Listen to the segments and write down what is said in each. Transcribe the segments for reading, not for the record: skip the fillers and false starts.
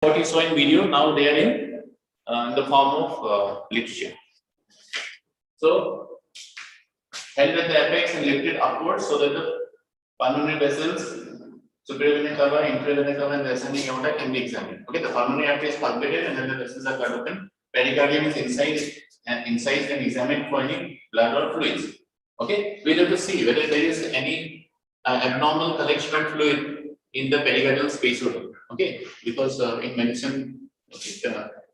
What you saw in video, now they are in the form of literature. So, held at the apex and lifted upwards so that the pulmonary vessels, superior vena cava, inferior vena cava, and the ascending aorta can be examined. Okay, the pulmonary artery is palpated and then the vessels are cut open. Pericardium is incised and examined for any blood or fluids. Okay, we have to see whether there is any abnormal collection of fluid in the pericardial space or not. Okay, because in medicine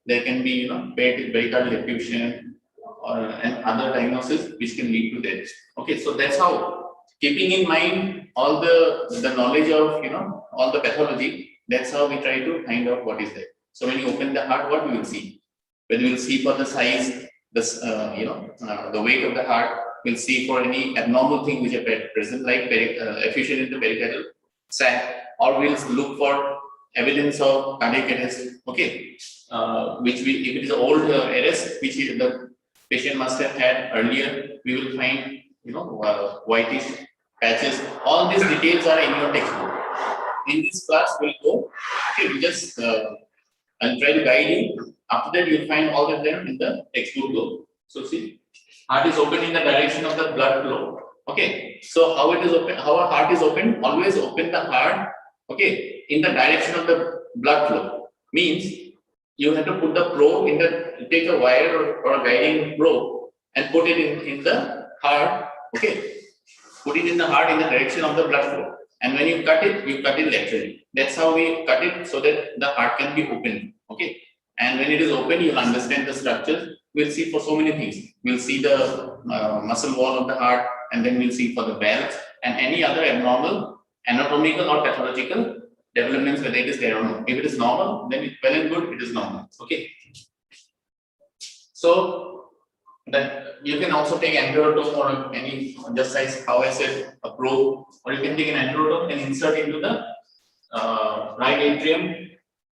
there can be pericardial effusion or and other diagnosis which can lead to death. Okay, so that's how, keeping in mind all the knowledge of all the pathology, that's how we try to find out what is there. So when you open the heart, what we will see? When we will see for the size, the weight of the heart, we'll see for any abnormal thing which are present, like effusion in the pericardial sac, or we'll look for evidence of cardiac arrest. Okay, if it is old arrest which the patient must have had earlier, we will find whitish patches. All these details are in your textbook. In this class, we'll go. Okay, we just I'll try to guide you. After that, you'll find all of them in the textbook below. So see, heart is open in the direction of the blood flow. Okay, so how it is open? How a heart is open? Always open the heart. Okay, in the direction of the blood flow. Means you have to put the probe in the, take a wire or a guiding probe and put it in the heart. Okay, put it in the heart in the direction of the blood flow. And when you cut it laterally. That's how we cut it, so that the heart can be open. Okay, and when it is open, you'll understand the structure. We'll see for so many things. We'll see the muscle wall of the heart, and then we'll see for the valves and any other abnormal, anatomical or pathological developments, whether it is there or not. If it is normal, then it's well and good, it is normal. Okay. So that you can also take enterotome or any, just as how I said, a probe, or you can take an enterotome and insert into the right atrium.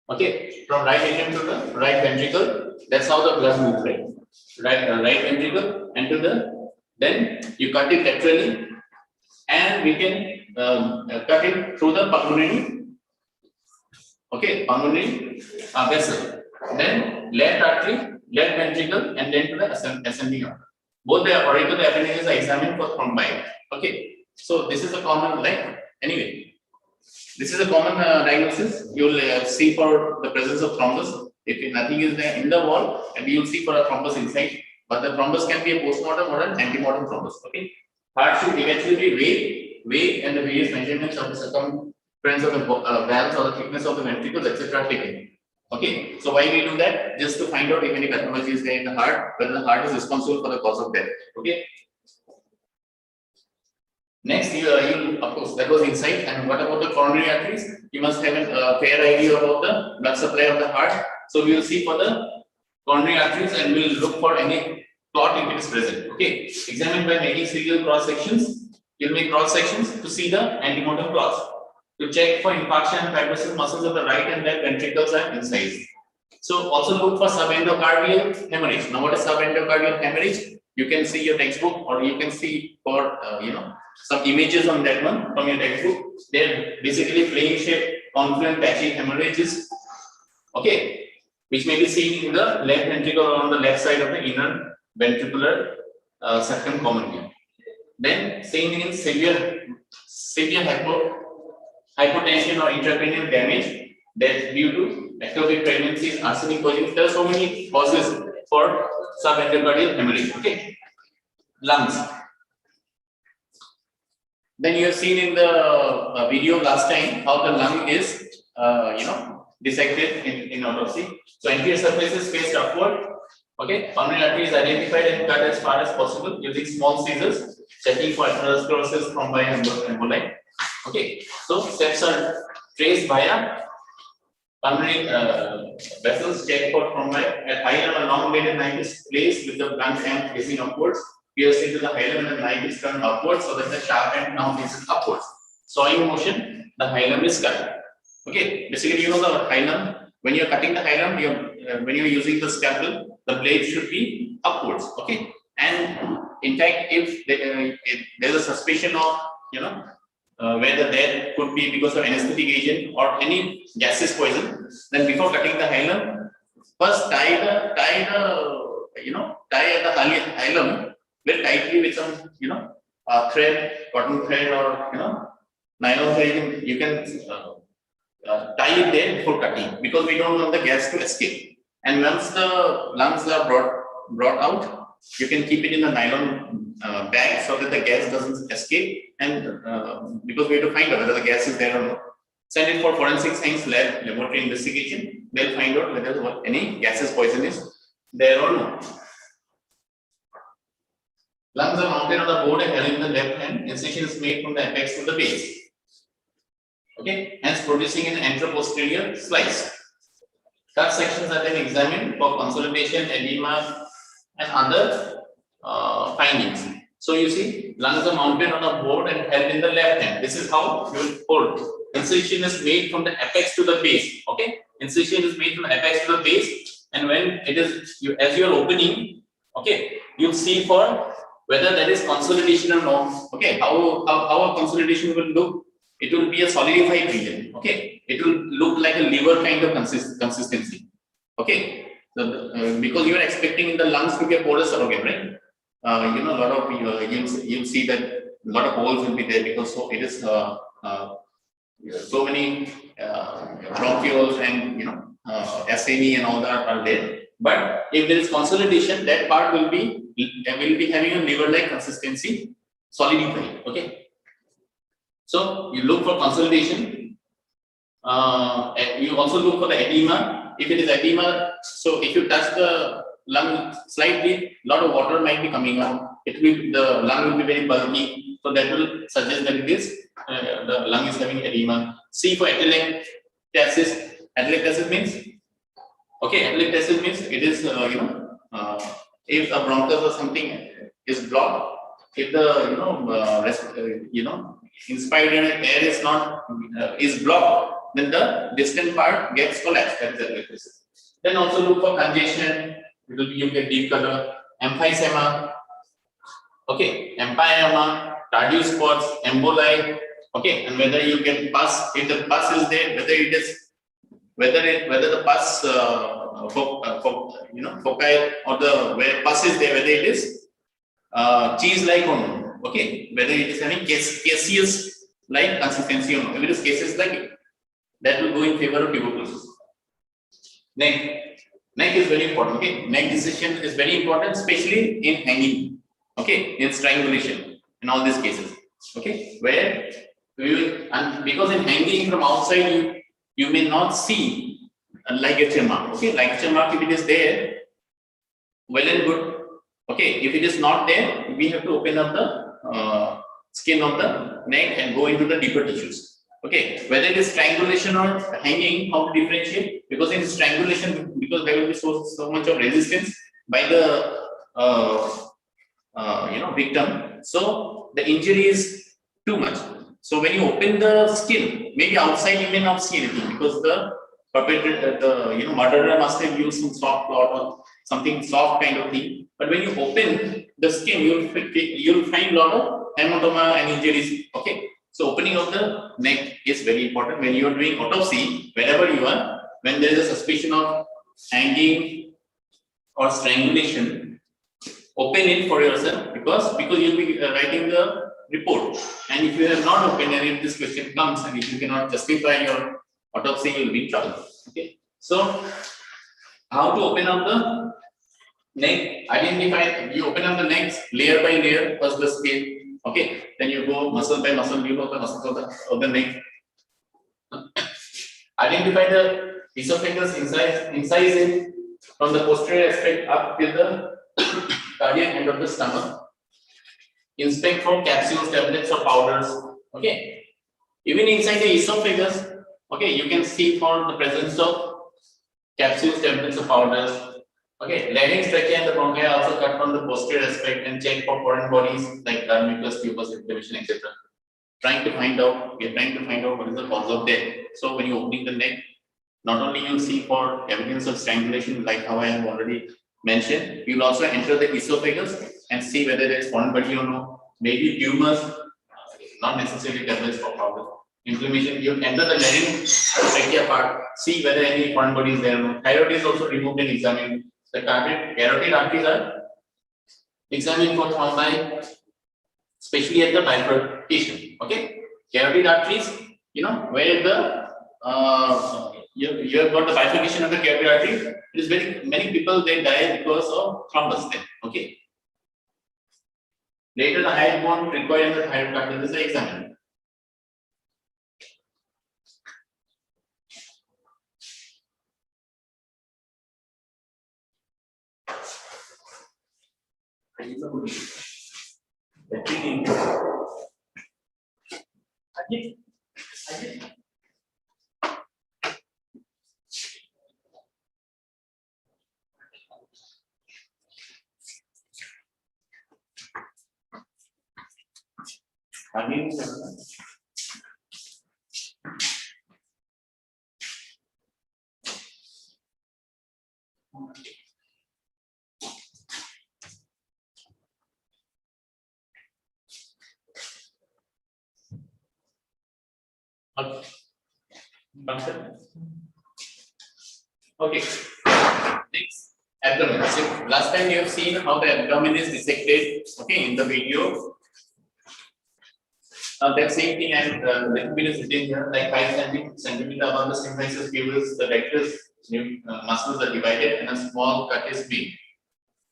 Okay, from right atrium to the right ventricle. That's how the blood moves, right? Right ventricle and to the, then you cut it laterally, and we can cut it through the pulmonary. Okay, pulmonary vessel. Then left artery, left ventricle, and then to the ascending aorta. Both the auricular appendages are examined for thrombi. Okay, so this is a common, like, anyway. This is a common diagnosis. You will see for the presence of thrombus. If nothing is there in the wall, and you will see for a thrombus inside. But the thrombus can be a postmortem or an antemortem thrombus. Okay. Heart should eventually be weight and the various measurements of the circumference of the valves or the thickness of the ventricles, etc. taken. Okay. So why we do that? Just to find out if any pathology is there in the heart, whether the heart is responsible for the cause of death. Okay. Next, you of course, that was inside. And what about the coronary arteries? You must have a fair idea about the blood supply of the heart. So we will see for the coronary arteries, and we will look for any clot if it is present. Okay, examine by making serial cross sections. You'll make cross sections to see the antemortem clots. To check for infarction and fibrosis, muscles of the right and left ventricles are incised. So also look for subendocardial hemorrhage. Now, what is subendocardial hemorrhage? You can see your textbook, or you can see for some images on that one from your textbook. They're basically flame shaped confluent patchy hemorrhages. Okay, which may be seen in the left ventricle or on the left side of the inner ventricular septum commonly. Then seen in severe hypotension or intracranial damage, death due to ectopic pregnancies, arsenic poisoning. There are so many causes for subendocardial hemorrhage. Okay, lungs. Then you have seen in the video last time how the lung is, dissected in autopsy. So anterior surface is faced upward. Okay, pulmonary artery is identified and cut as far as possible using small scissors, checking for atherosclerosis, thrombi, and emboli. Okay, so steps are traced via pulmonary vessels, check for thrombi. At hilum, a long bladed knife is placed with the blunt end facing upwards. Pierce into the hilum, and the knife is turned upwards so that the sharp end now faces upwards. Sawing motion, the hilum is cut. Okay, basically, the hilum, when you're cutting the hilum, when you're using the scalpel, the blade should be upwards. Okay, and in fact, if there's a suspicion of where the death could be because of anesthetic agent or any gaseous poison, then before cutting the hilum, first tie the hilum very tightly with some thread, cotton thread, or nylon thread. You can tie it there before cutting, because we don't want the gas to escape. And once the lungs are brought out, you can keep it in a nylon bag so that the gas doesn't escape. And because we have to find out whether the gas is there or not, send it for forensic science laboratory investigation. They'll find out whether any gaseous poison is there or not. Lungs are mounted on the board and held in the left hand. Incision is made from the apex to the base. Okay, hence producing an anteroposterior slice. Cut sections are then examined for consolidation, edema, and other findings. So you see, lungs are mounted on a board and held in the left hand. This is how you will hold. Incision is made from the apex to the base. Okay, incision is made from the apex to the base, and when it is as you are opening, okay, you'll see for whether there is consolidation or not. Okay, how a consolidation will look. It will be a solidified region. Okay, it will look like a liver kind of consistency. Okay, so because you are expecting in the lungs to be a porous organ, right? A lot of you'll see that a lot of holes will be there, because so it is so many bronchioles and SNE and all that are there. But if there is consolidation, that part will be having a liver-like consistency, solidified. Okay. So you look for consolidation. You also look for the edema. If it is edema, so if you touch the lung slightly, a lot of water might be coming out. The lung will be very bulky, so that will suggest that it is the lung is having edema. C for atelectasis. Atelectasis means atelectasis means it is if a bronchus or something is blocked, if the inspired air is not is blocked, then the distant part gets collapsed. That is atelectasis. Then also look for congestion. It will be, you get deep color. Emphysema. Okay, empyema, tardive spots, emboli. Okay, and whether you get pus, if the pus is there, whether the pus foci or the where pus is there, whether it is cheese-like or not. Okay, whether it is having caseous-like consistency or not. If it is caseous-like, that will go in favor of tuberculosis. Neck is very important. Okay, neck decision is very important, especially in hanging. Okay, in strangulation, in all these cases. Okay, where we will, and because in hanging from outside you may not see a ligature mark. Okay, ligature mark, if it is there, well and good. Okay, if it is not there, we have to open up the skin of the neck and go into the deeper tissues. Okay, whether it is strangulation or hanging, how to differentiate? Because in strangulation, because there will be so much of resistance by the victim, so the injury is too much. So when you open the skin, maybe outside you may not see anything, because the perpetrator, the murderer must have used some soft cloth or something soft kind of thing. But when you open the skin, you'll find a lot of hematoma and injuries. Okay, so opening of the neck is very important when you are doing autopsy. Wherever you are, when there is a suspicion of hanging or strangulation, open it for yourself, because you'll be writing the report. And if you have not opened, and if this question comes and if you cannot justify your autopsy, you'll be in trouble. Okay, so how to open up the neck? Identify. You open up the neck layer by layer. First the skin. Okay, then you go muscle by muscle. You go the muscles of the neck. Identify the esophagus, incise it from the posterior aspect up till the cardiac end of the stomach. Inspect for capsules, tablets, or powders. Okay, even inside the esophagus, okay, you can see for the presence of capsules, tablets, or powders. Okay, larynx, trachea, and the bronchi are also cut from the posterior aspect and check for foreign bodies like mucus, tuberous inflammation, etc. We are trying to find out what is the cause of death. So when you opening the neck, not only you'll see for evidence of strangulation, like how I have already mentioned, you'll also enter the esophagus and see whether there is foreign body or no. Maybe tumors, not necessarily tablets for problem. Inflammation, you enter the trachea part, see whether any foreign body is there or not. Thyroid is also removed and examined. The carotid arteries are examined for thrombi, especially at the bifurcation. Okay, carotid arteries, where the you have got the bifurcation of the carotid artery. It is very many people they die because of thrombus then. Okay. Later the higher bone required in the thyroid cartilage is examined. Okay. Next, abdomen. So last time you have seen how the abdomen is dissected. Okay, in the video. That same thing and little bit is written here, like 5 centimeter above the symphysis pubis, the rectus muscles are divided and a small cut is made.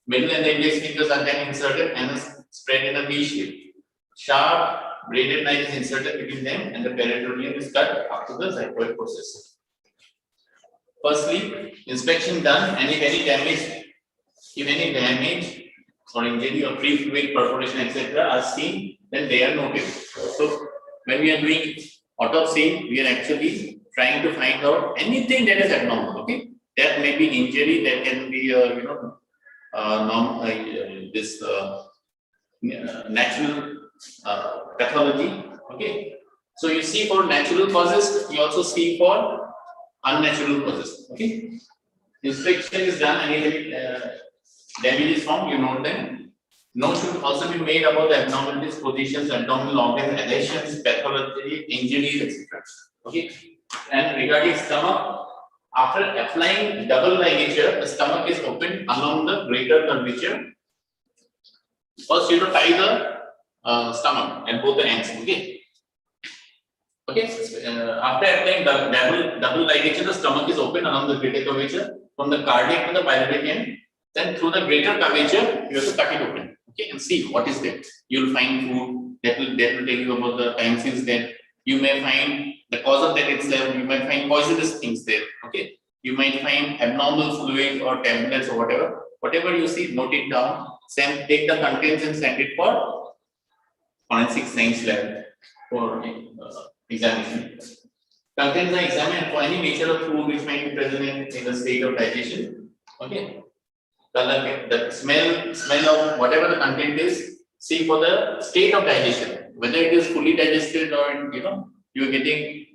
Middle and the index fingers are then inserted and is spread in a V shape. Sharp braided knife is inserted between them and the peritoneum is cut up to the xiphoid process. Firstly, inspection done and if any damage or injury or free fluid perforation etc. are seen, then they are noted. So when we are doing autopsy, we are actually trying to find out anything that is abnormal. Okay, that may be injury, that can be natural pathology. Okay, so you see for natural causes, you also see for unnatural causes. Okay, inspection is done and if damage is found, you note them. Note should also be made about the abnormalities, positions, abdominal organs, adhesions, pathology, injuries, etc. Okay, and regarding stomach, after applying double ligature, the stomach is opened along the greater curvature. First, you have to tie the stomach at both the ends. Okay. Okay. After applying double ligature, the stomach is open along the greater curvature from the cardiac to the pyloric end. Then through the greater curvature, you have to cut it open. Okay, and see what is there. You'll find food that will tell you about the time since then. You may find the cause of that itself. You might find poisonous things there. Okay, you might find abnormal fluid or tablets or whatever. Whatever you see, note it down. Take the contents and send it for forensic science lab for examination. Contents are examined for any nature of food which might be present in the state of digestion. Okay. Color, the smell of whatever the content is, see for the state of digestion, whether it is fully digested or you're getting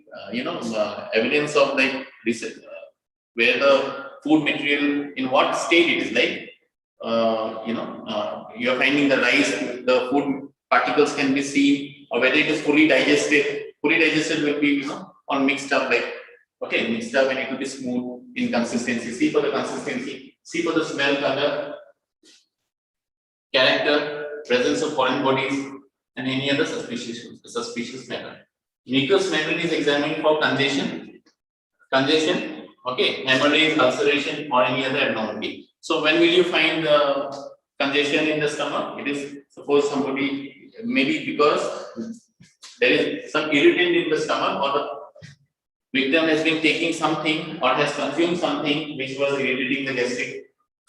evidence of like this, where the food material in what state it is, like you're finding the rice, the food particles can be seen, or whether it is fully digested. Fully digested will be or mixed up, like mixed up and it will be smooth in consistency. See for the consistency. See for the smell, color, character, presence of foreign bodies, and any other suspicious matter. Mucous membrane is examined for congestion, hemorrhage, ulceration, or any other abnormality. So when will you find the congestion in the stomach? It is suppose somebody maybe because there is some irritant in the stomach, or the victim has been taking something or has consumed something which was irritating the gastric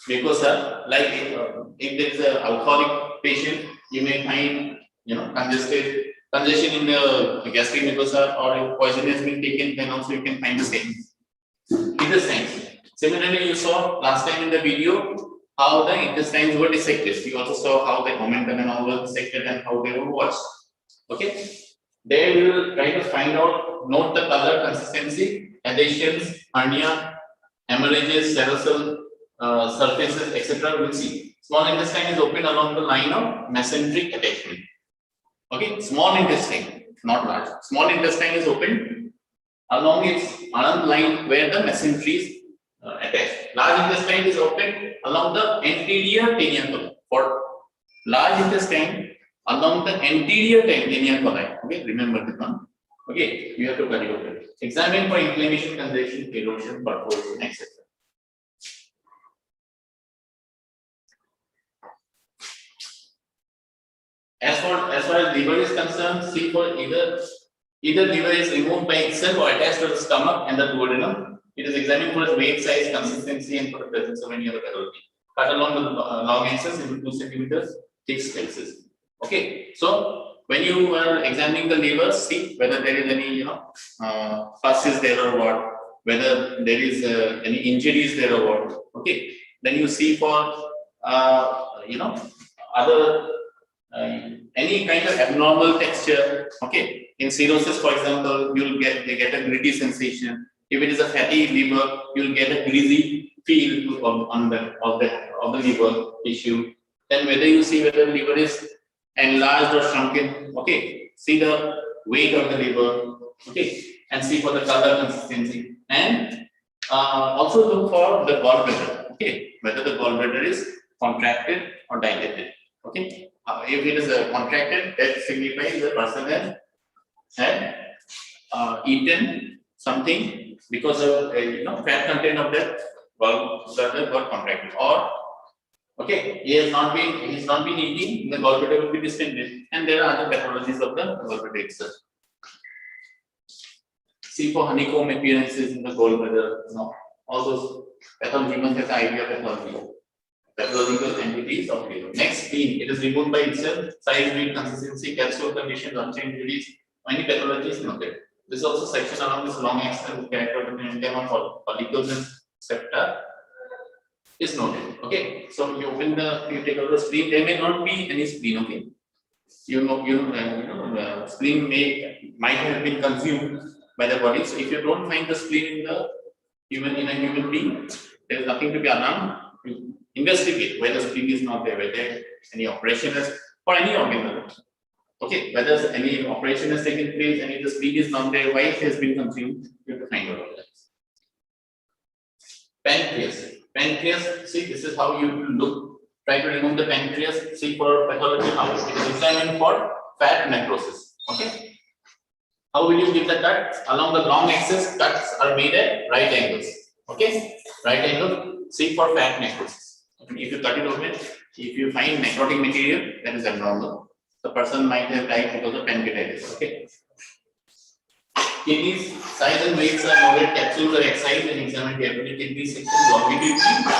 mucosa. Like if there is an alcoholic patient, you may find congestion in the gastric mucosa, or if poison has been taken, then also you can find the same. Either signs. Similarly, you saw last time in the video how the intestines were dissected. You also saw how the omentum and all were dissected and how they were washed. Okay. There we will try to find out, note the color, consistency, adhesions, hernia, hemorrhages, serosal surfaces, etc. We'll see. Small intestine is open along the line of mesenteric attachment. Okay, small intestine, not large. Small intestine is open along its arm line where the mesentery is attached. Large intestine is open along the anterior tenial column. For large intestine, along the anterior tenial column. Okay, remember this one. Okay, you have to cut it open. Examine for inflammation, congestion, erosion, perforation, etc. As far as liver is concerned, see for either liver is removed by itself or attached to the stomach and the duodenum. It is examined for its weight, size, consistency, and for the presence of any other pathology. Cut along the long axis into 2 centimeters thick slices. Okay, so when you are examining the liver, see whether there is any pus is there or what, whether there is any injuries there or what. Okay, then you see for other any kind of abnormal texture. Okay, in cirrhosis, for example, they get a gritty sensation. If it is a fatty liver, you'll get a greasy feel of the liver tissue. Then whether you see whether the liver is enlarged or shrunken. Okay, see the weight of the liver. Okay, and see for the color consistency, and also look for the gallbladder. Okay, whether the gallbladder is contracted or dilated. Okay. If it is contracted, that signifies the person had eaten something because of fat content of that gallbladder got contracted, or okay, he's not been eating, the gallbladder will be distended, and there are other pathologies of the gallbladder itself. See for honeycomb appearances in the gallbladder, all those pathology. Must have the idea of pathology. Pathological entities of liver. Next, spleen. It is removed by itself. Size, weight, consistency, capsule conditions, unchanged injuries. Many pathologies noted. This is also section along this long axis with character of the follicles and septa is noted. Okay, so you take out the spleen. There may not be any spleen. Okay, spleen might have been consumed by the body. So if you don't find the spleen in a human being, there is nothing to be alarmed. Investigate whether spleen is not there, whether any operation is for any organ. Okay, whether any operation has taken place and if the spleen is not there, why it has been consumed, you have to find out all that. Pancreas, see, this is how you look. Try to remove the pancreas, see for pathology how it is examined for fat necrosis. Okay. How will you give the cut? Along the long axis, cuts are made at right angles. Okay, right angle, see for fat necrosis. If you cut it open, if you find necrotic material, that is abnormal. The person might have died because of pancreatitis. Okay. Kidneys, size and weights are noted, capsules are excised and examined carefully. Kidney section longitudinally.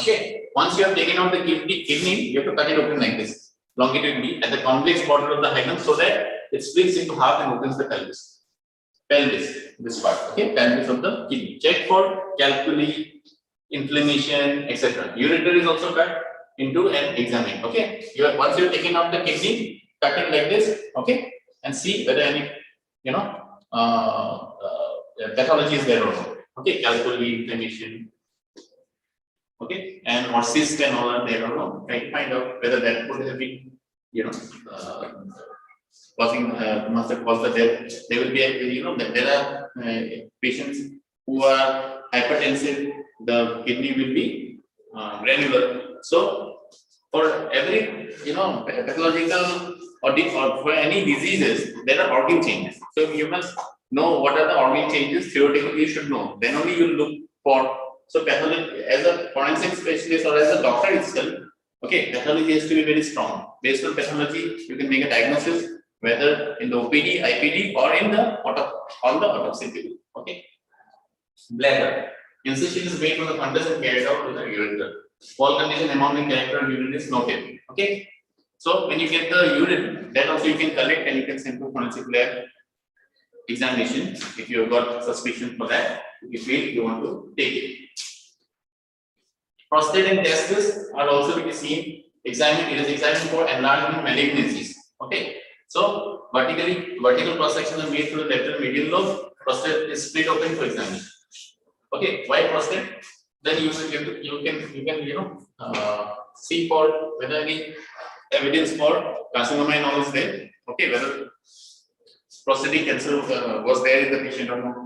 Okay. Once you have taken out the kidney, you have to cut it open like this, longitudinally at the convex border of the hilum, so that it splits into half and opens the pelvis. This part. Okay. Pelvis of the kidney. Check for calculi, inflammation, etc. Ureter is also cut into and examined. Okay, once you've taken out the kidney, cut it like this. Okay, and see whether any pathology is there or not. Okay, calculi, inflammation. Okay, and or cyst and all are there or not. Try to find out whether that could have been causing must have caused the death. There will be there are patients who are hypertensive. The kidney will be granular. So for every pathological or for any diseases, there are organ changes. So you must know what are the organ changes. Theoretically, you should know. Then only you look for. So pathology, as a forensic specialist or as a doctor itself, okay, pathology has to be very strong. Based on pathology, you can make a diagnosis whether in the OPD, IPD, or in the autopsy table. Okay. Bladder. Incision is made from the fundus and carried out to the ureter. Wall condition, amount and character of urine is noted. Okay. So when you get the urine, that also you can collect and you can send to forensic lab examination if you have got suspicion for that. If you feel you want to take it. Prostate and testis are also to be seen. Examined. It is examined for enlargement malignancies. Okay. So vertical cross section is made through the lateral medial lobe. Prostate is split open for examination. Okay, why prostate? Then you can see for whether any evidence for carcinoma and all is there. Okay, whether prostate cancer was there in the patient or not.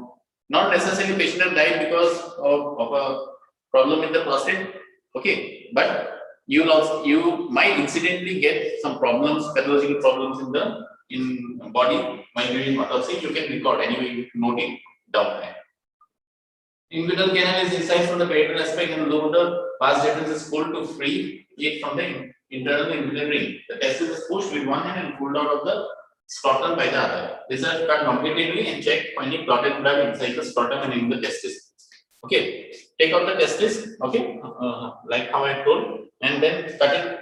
Not necessarily patient have died because of a problem in the prostate. Okay, but you might incidentally get some problems, pathological problems in body while doing autopsy. You can record anyway, you note it down there. Inguinal canal is incised from the parietal aspect and lower the vas deferens is pulled to free it from the internal inguinal ring. The testis is pushed with one hand and pulled out of the scrotum by the other. These are cut longitudinally and checked, finding clotted blood inside the scrotum and in the testis. Okay, take out the testis. Okay, like how I told, and then cut it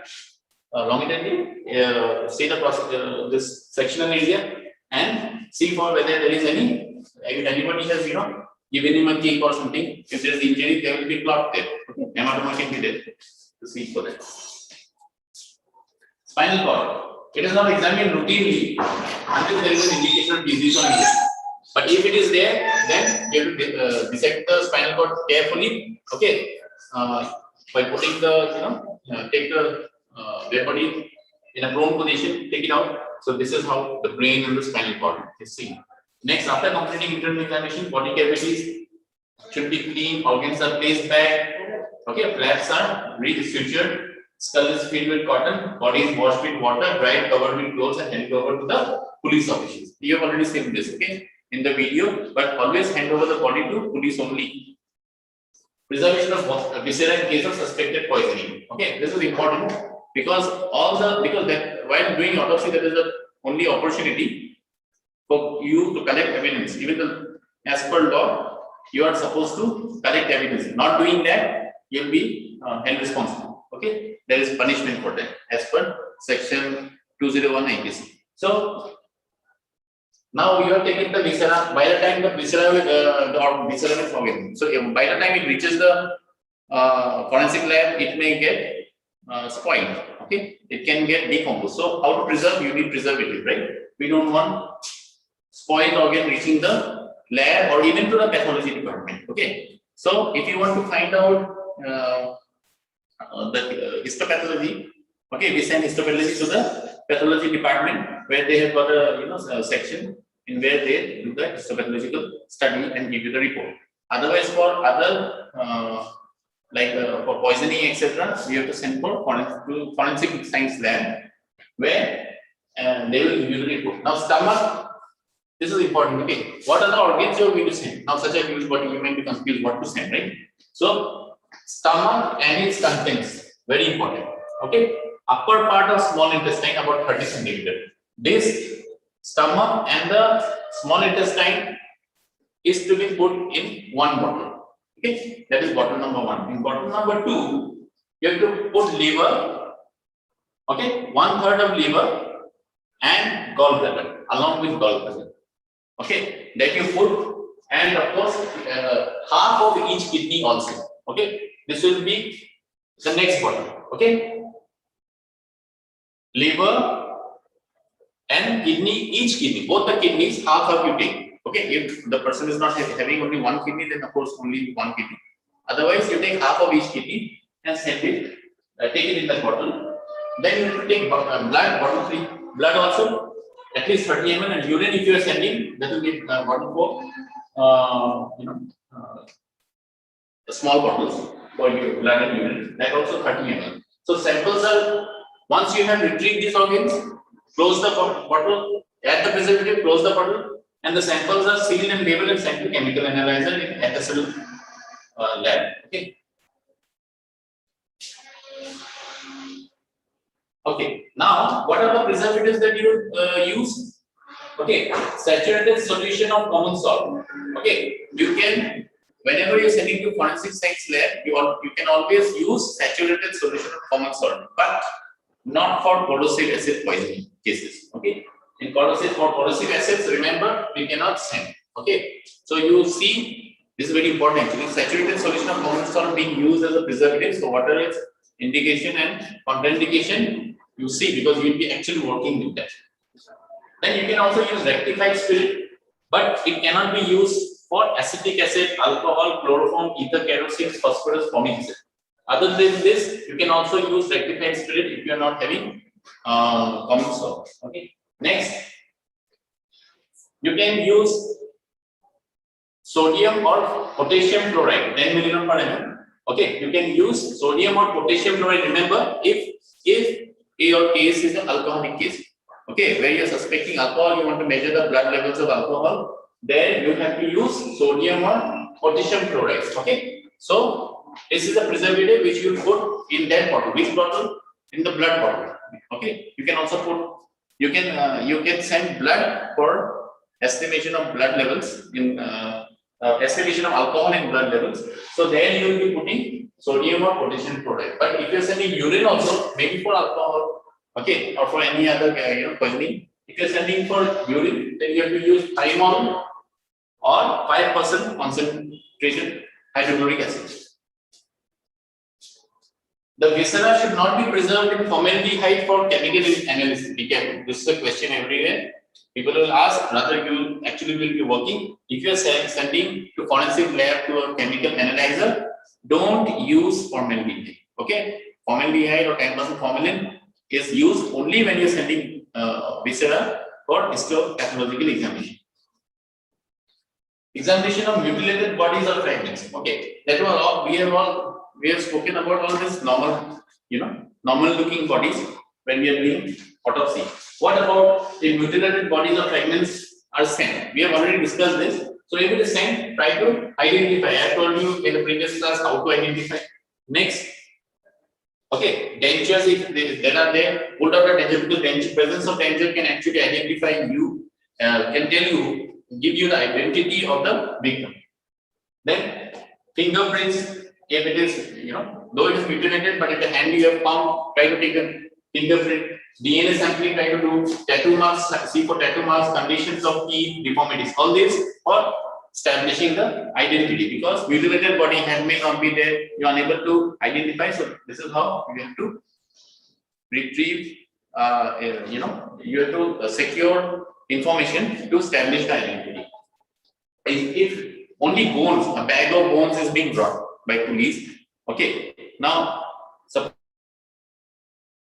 longitudinally. See the process, this sectional area, and see for whether there is any. If anybody has given him a kick or something, if there is injury, there will be clot there. Okay, hematoma can be there to see for that. Spinal cord. It is not examined routinely until there is an indication of disease on it. But if it is there, then you have to dissect the spinal cord carefully. Okay, by putting the take the dead body in a prone position, take it out. So this is how the brain and the spinal cord is seen. Next, after completing internal examination, body cavities should be clean. Organs are placed back. Okay, flaps are resutured. Skull is filled with cotton, body is washed with water, dried, covered with clothes, and handed over to the police officials. You have already seen this, okay, in the video, but always hand over the body to police only. Preservation of viscera in case of suspected poisoning. Okay, this is important because while doing autopsy, there is the only opportunity for you to collect evidence. Even as per law, you are supposed to collect evidence. Not doing that, you will be held responsible. Okay, there is punishment for that as per section 201 IPC. So now you have taken the viscera. By the time the viscera is forgiven, so by the time it reaches the forensic lab, it may get spoiled. Okay, it can get decomposed. So how to preserve? You need preservative, right? We don't want spoiled organ reaching the lab or even to the pathology department. Okay, so if you want to find out the histopathology, okay, we send histopathology to the pathology department where they have got a section in where they do the histopathological study and give you the report. Otherwise, for other for poisoning, etc., we have to send for forensic science lab where they will give you the report. Now, stomach, this is important. Okay, what are the organs you are going to send? Now, such a huge body, you might be confused what to send, right? So, stomach and its contents, very important. Okay, upper part of small intestine about 30 centimeters. This stomach and the small intestine is to be put in one bottle. Okay, that is bottle number one. In bottle number two, you have to put liver. Okay, 1/3 of liver and gallbladder along with gallbladder. Okay, that you put, and of course half of each kidney also. Okay, this will be the next bottle. Okay, liver and kidney, each kidney, both the kidneys, half of you take. Okay, if the person is not having only one kidney, then of course only one kidney. Otherwise, you take half of each kidney and send it, take it in the bottle. Then you have to take blood, bottle 3, blood also, at least 30 ml, and urine if you are sending, that will be bottle 4. The small bottles for your blood and urine, that also 30 ml. So samples are, once you have retrieved these organs, close the bottle, add the preservative, close the bottle, and the samples are sealed and labeled and sent to chemical analyzer in FSL lab. Okay. Okay. Now, what are the preservatives that you use? Okay, saturated solution of common salt. Okay, you can, whenever you're sending to forensic science lab, you can always use saturated solution of common salt, but not for corrosive acid poisoning cases. Okay, in for corrosive acids, remember, we cannot send. Okay, so you see, this is very important actually. Saturated solution of common salt being used as a preservative. So whatever its indication and contraindication, you see, because you will be actually working with that. Then you can also use rectified spirit, but it cannot be used for acetic acid, alcohol, chloroform, ether, kerosene, phosphorus, formic acid. Other than this, you can also use rectified spirit if you are not having common salt. Okay. Next, you can use sodium or potassium chloride, 10 milligram per ml. Okay, you can use sodium or potassium chloride. Remember, if your case is an alcoholic case, okay, where you are suspecting alcohol, you want to measure the blood levels of alcohol, then you have to use sodium or potassium chloride. Okay, so this is a preservative which you put in that bottle. Which bottle? In the blood bottle. Okay, you can also put. You can send blood for estimation of blood levels in estimation of alcohol in blood levels. So there you will be putting sodium or potassium chloride. But if you are sending urine also, maybe for alcohol, okay, or for any other poisoning. If you are sending for urine, then you have to use thymol or 5% concentration hydrochloric acid. The viscera should not be preserved in formaldehyde for chemical analysis. Be careful. This is a question everywhere. People will ask, rather you actually will be working. If you are sending to forensic lab to a chemical analyzer, don't use formaldehyde. Okay, formaldehyde or 10% formalin is used only when you are sending viscera for histopathological examination. Examination of mutilated bodies or fragments. Okay, that was all we have spoken about all this normal, normal looking bodies when we are doing autopsy. What about if mutilated bodies or fragments are sent? We have already discussed this. So if it is sent, try to identify. I told you in the previous class how to identify. Next, okay, dentures, if there are there, pulled out a denture because denture, presence of denture can actually identify you, can tell you, give you the identity of the victim. Then fingerprints. If it is, though it is mutilated, but at the hand you have found, try to take a fingerprint. DNA sampling, try to do tattoo marks, see for tattoo marks, conditions of key deformities. All this for establishing the identity, because mutilated body hand may not be there, you are unable to identify. So this is how you have to retrieve, you have to secure information to establish the identity. If only bones, a bag of bones is being brought by police. Okay, now so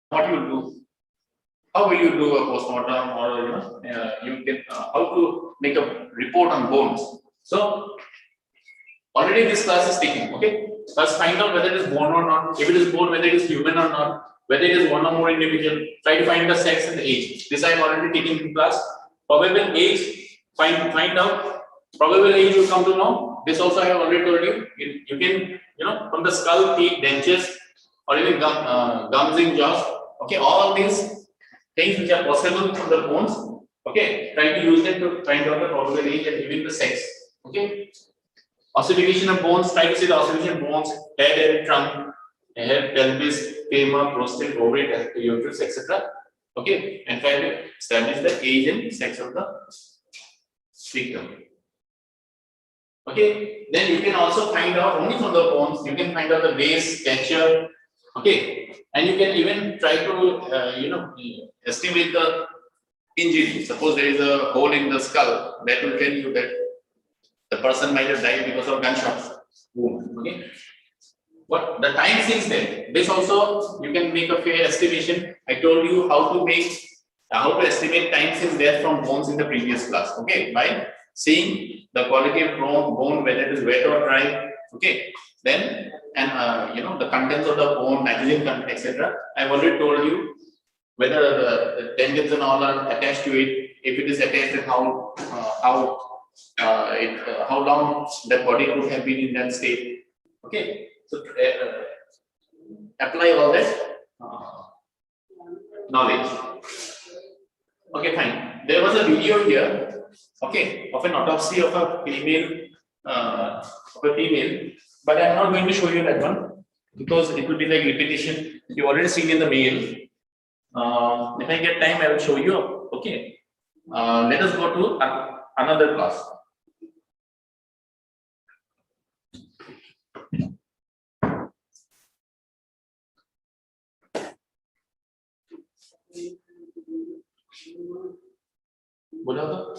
what you will do? How will you do a postmortem, or you can how to make a report on bones? So already this class is taken. Okay, first find out whether it is bone or not. If it is bone, whether it is human or not. Whether it is one or more individual. Try to find the sex and the age. This I have already taken in class. Probable age. Find out. Probable age you come to know. This also I have already told you. You can, from the skull, teeth, dentures, or even gums and jaws. Okay, all these things which are possible from the bones. Okay, try to use them to find out the probable age and even the sex. Okay, ossification of bones. Try to see the ossification of bones, head, trunk, head, pelvis, femur, prostate, ovary, uterus, etc. Okay, and try to establish the age and sex of the victim. Okay, then you can also find out only from the bones, you can find out the base, stature. Okay, and you can even try to estimate the injury. Suppose there is a hole in the skull, that will tell you that the person might have died because of gunshots wound. Okay, but the time since then, this also you can make a fair estimation. I told you how to estimate time since death from bones in the previous class. Okay, by seeing the quality of bone, whether it is wet or dry. Okay, then and the contents of the bone, nitrogen content, etc. I've already told you whether the tendons and all are attached to it. If it is attached, then how long that body could have been in that state. Okay, so apply all that knowledge. Okay, fine. There was a video here. Okay, of an autopsy of a female, but I'm not going to show you that one because it will be like repetition. You've already seen in the mail. If I get time, I will show you. Okay, let us go to another class. बोला तो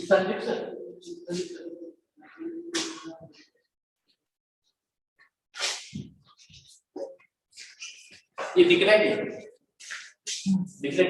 Sandeep sir ये दिख रहा है नहीं sir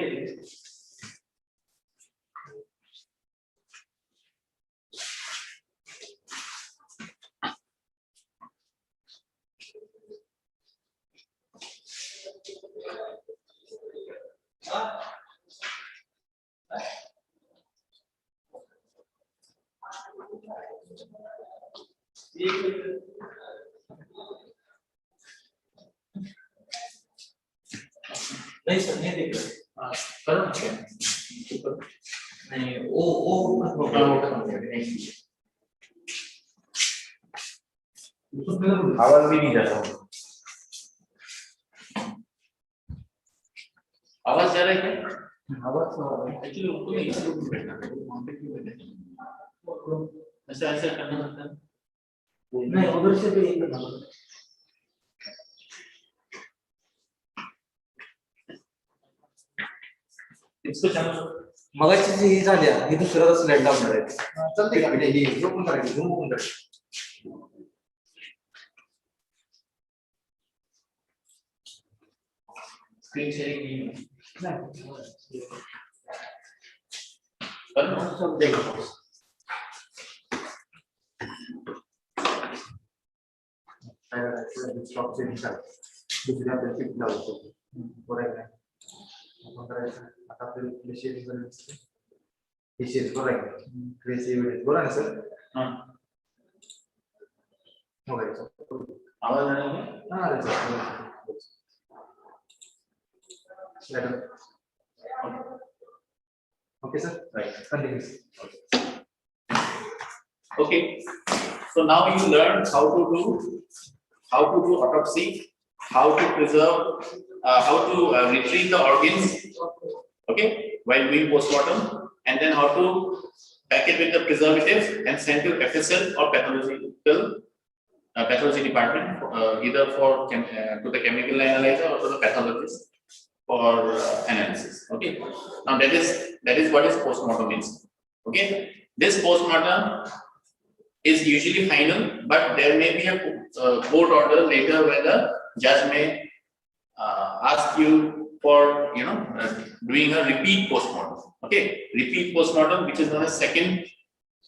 नहीं देख रहा करो ना क्या नहीं वो आवाज भी नहीं जाता आवाज जा रहा है क्या? आवाज एक्चुअली उनको नहीं इस रूम में बैठना है, वहाँ पे क्यों बैठे हैं? ऐसा ऐसा करना पड़ता है। नहीं उधर से भी एक इसको चलो मगाची जी ही झाली ही दुसऱ्याचा स्लाइड लावणार आहे चलते का बेटा ये जो पण करायचं झूम पण करायचं स्क्रीन शेयरिंग नहीं है। सब देखो स्टॉप से निकाल दूसरा प्रिंसिपल लावतो बरोबर आपण करायचं आता आपल्याला शेअरिंग करायचं हे शेअर करायचं क्रेसी बरोबर आहे सर हाँ हो गया आवाज आ रही है? हां अरे sir okay sir right continue Okay, so now you learn how to do autopsy, how to preserve, how to retrieve the organs, okay, while doing postmortem, and then how to pack it with the preservatives and send to FSL or pathology department, either for to the chemical analyzer or to the pathologist for analysis. Okay, now that is what is postmortem means. Okay, this postmortem is usually final, but there may be a court order later where the judge may ask you for doing a repeat postmortem. Okay, repeat postmortem, which is known as second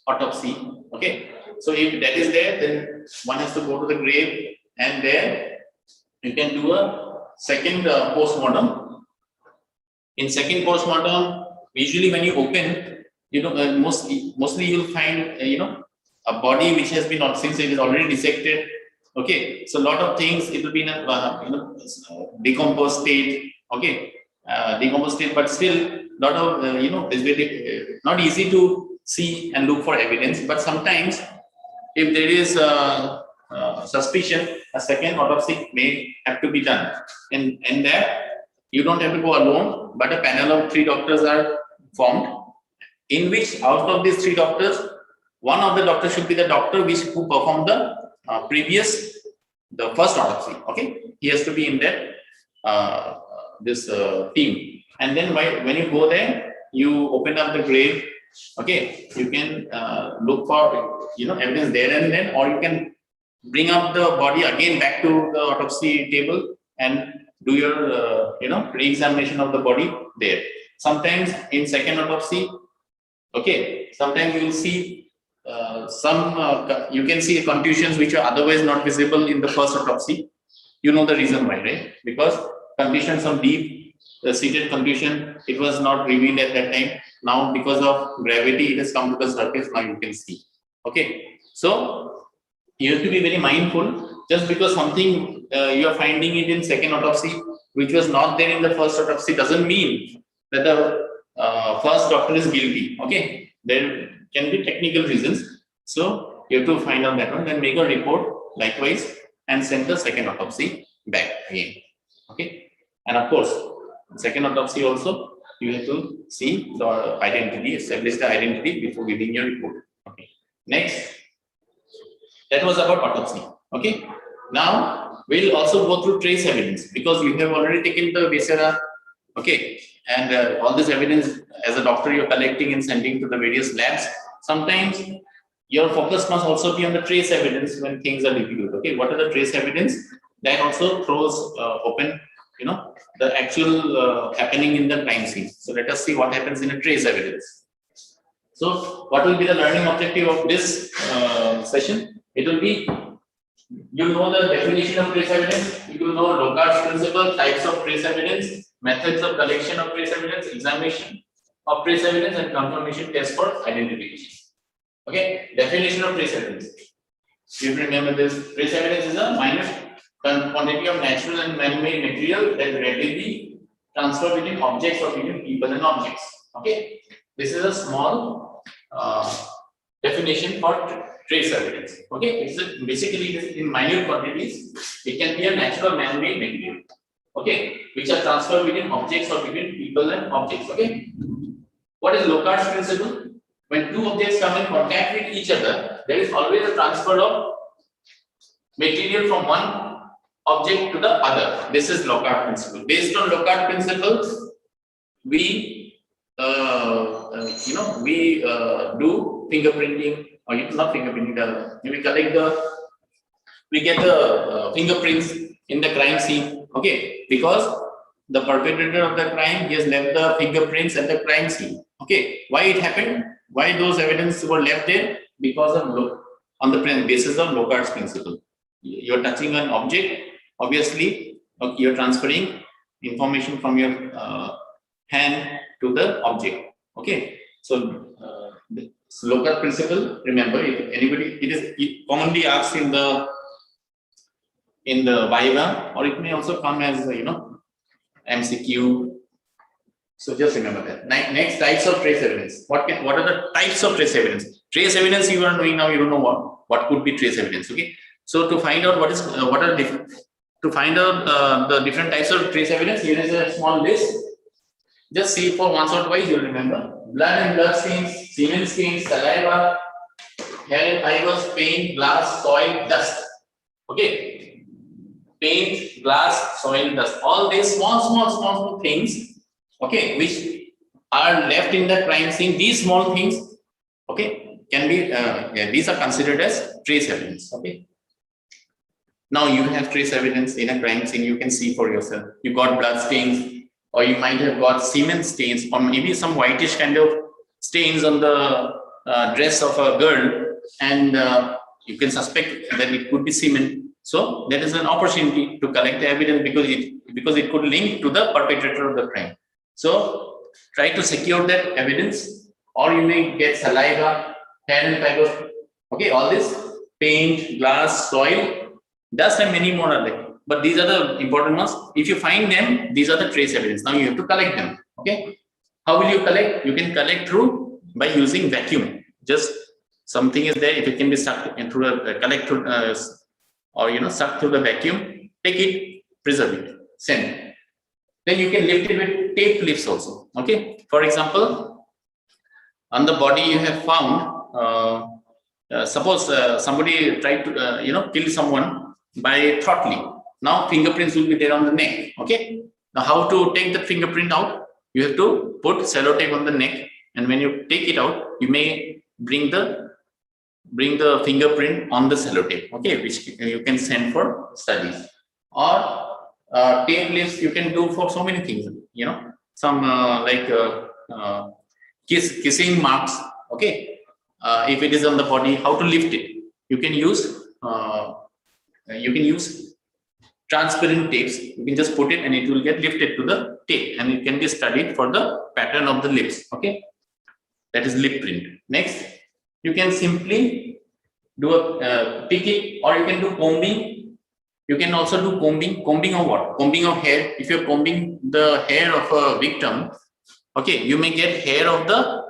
autopsy. Okay, so if that is there, then one has to go to the grave, and there you can do a second postmortem. In second postmortem, usually when you open, mostly you'll find a body which has been, since it is already dissected. Okay, so a lot of things, it will be in a decomposed state. Okay, decomposed state, but still lot of it's very not easy to see and look for evidence. But sometimes if there is suspicion, a second autopsy may have to be done, and there you don't have to go alone, but a panel of 3 doctors are formed, in which out of these 3 doctors, one of the doctors should be the doctor who performed the first autopsy. Okay, he has to be in that team. And then when you go there, you open up the grave. Okay, you can look for evidence there and then, or you can bring up the body again back to the autopsy table and do your re-examination of the body there. Sometimes in second autopsy, okay, sometimes you will see you can see contusions which are otherwise not visible in the first autopsy. You know the reason why, right? Because contusion, some deep seated contusion, it was not revealed at that time. Now because of gravity, it has come to the surface. Now you can see. Okay, so you have to be very mindful. Just because something you are finding it in second autopsy which was not there in the first autopsy doesn't mean that the first doctor is guilty. Okay, there can be technical reasons, so you have to find out that one, then make a report likewise and send the second autopsy back again. Okay, and of course second autopsy also you have to see the identity, establish the identity before giving your report. Okay, next, that was about autopsy. Okay, now we'll also go through trace evidence, because you have already taken the viscera. Okay, and all this evidence as a doctor you're collecting and sending to the various labs. Sometimes your focus must also be on the trace evidence when things are reviewed. Okay, what are the trace evidence? That also throws open the actual happening in the crime scene. So let us see what happens in a trace evidence. So what will be the learning objective of this session? It will be, you know the definition of trace evidence, you will know Locard's principle, types of trace evidence, methods of collection of trace evidence, examination of trace evidence, and confirmation test for identification. Okay, definition of trace evidence. You remember this: trace evidence is a minor quantity of natural and man-made material that readily transfer between objects or between people and objects. Okay, this is a small definition for trace evidence. Okay, it's basically it is in minute quantities. It can be a natural man-made material. Okay, which are transferred between objects or between people and objects. Okay, what is Locard's principle? When two objects come in contact with each other, there is always a transfer of material from one object to the other. This is Locard principle. Based on Locard principles, we do fingerprinting, or not fingerprinting. We get the fingerprints in the crime scene. Okay, because the perpetrator of the crime, he has left the fingerprints at the crime scene. Okay, why it happened? Why those evidence were left there? Because of on the basis of Locard's principle. You're touching an object, obviously, you're transferring information from your hand to the object. Okay, so Locard principle. Remember, if anybody, it commonly asked in the Viva, or it may also come as MCQ. So just remember that. Next, types of trace evidence. What are the types of trace evidence? Trace evidence you are doing now, you don't know what could be trace evidence. Okay. So to find out the different types of trace evidence, here is a small list. Just see for once or twice, you'll remember. Blood and blood stains, semen stains, saliva, hair and fibers, paint, glass, soil, dust. Okay. Paint, glass, soil, dust. All these small things. Okay, which are left in the crime scene. These small things, okay, can be these are considered as trace evidence. Okay. Now you have trace evidence in a crime scene. You can see for yourself. You got blood stains, or you might have got semen stains, or maybe some whitish kind of stains on the dress of a girl, and you can suspect that it could be semen. So there is an opportunity to collect the evidence because it could link to the perpetrator of the crime. So try to secure that evidence, or you may get saliva, hair and fibers. Okay, all this, paint, glass, soil, dust, and many more are there. But these are the important ones. If you find them, these are the trace evidence. Now you have to collect them. Okay, how will you collect? You can collect by using vacuum. Just something is there. If it can be sucked through sucked through the vacuum, take it, preserve it, send. Then you can lift it with tape lifts also. Okay. For example, on the body you have found. Suppose somebody tried to kill someone by throttling. Now fingerprints will be there on the neck. Okay. Now how to take the fingerprint out? You have to put sellotape on the neck, and when you take it out, you may bring the fingerprint on the sellotape. Okay, which you can send for studies. Or tape lifts you can do for so many things. Some kissing marks. Okay, if it is on the body, how to lift it? You can use transparent tapes. You can just put it and it will get lifted to the tape, and it can be studied for the pattern of the lips. Okay, that is lip print. Next, you can simply do a pick it, or you can do combing. You can also do combing of what? Combing of hair. If you're combing the hair of a victim, okay, you may get hair of the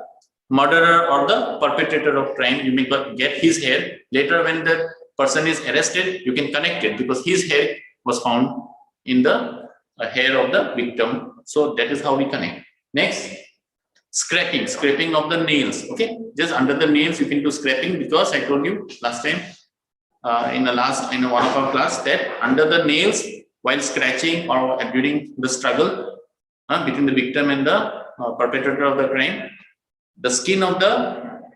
murderer or the perpetrator of crime. You may get his hair. Later, when the person is arrested, you can connect it because his hair was found in the hair of the victim. So that is how we connect. Next, scraping of the nails. Okay, just under the nails you can do scraping, because I told you last time in one of our class that under the nails, while scratching or during the struggle between the victim and the perpetrator of the crime, the skin of the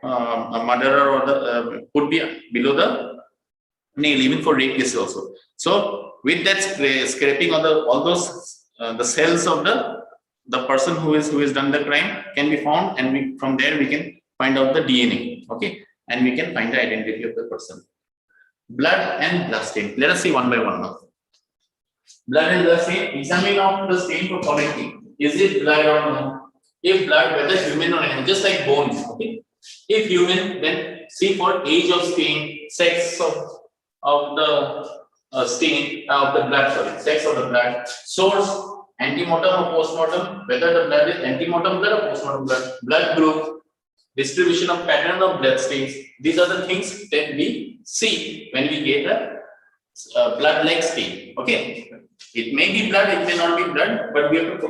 murderer or the could be below the nail, even for rape cases also. So with that scraping of all those the cells of the person who is done the crime can be found, and from there we can find out the DNA. Okay, and we can find the identity of the person. Blood and blood stain. Let us see one by one now. Blood and blood stain. Examine of the stain for quality. Is it blood or no? If blood, whether human or animal, just like bones. Okay. If human, then see for age of stain, sex of the stain of the blood. Sorry, sex of the blood. Source, antemortem or postmortem. Whether the blood is antemortem blood or postmortem blood. Blood group, distribution of pattern of blood stains. These are the things that we see when we get a blood-like stain. Okay, it may be blood, it may not be blood, but we have to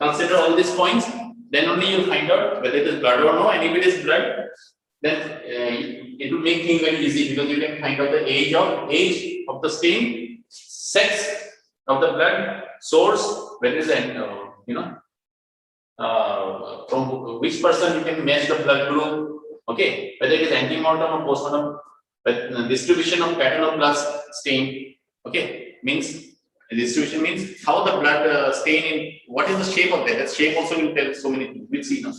consider all these points. Then only you find out whether it is blood or no. And if it is blood, then it will make things very easy, because you can find out the age of the stain, sex of the blood, source, whether it is from which person you can match the blood group. Okay, whether it is antemortem or postmortem, but distribution of pattern of blood stain. Okay, means distribution means how the blood stain in what is the shape of that. That shape also will tell so many things. We'll see now.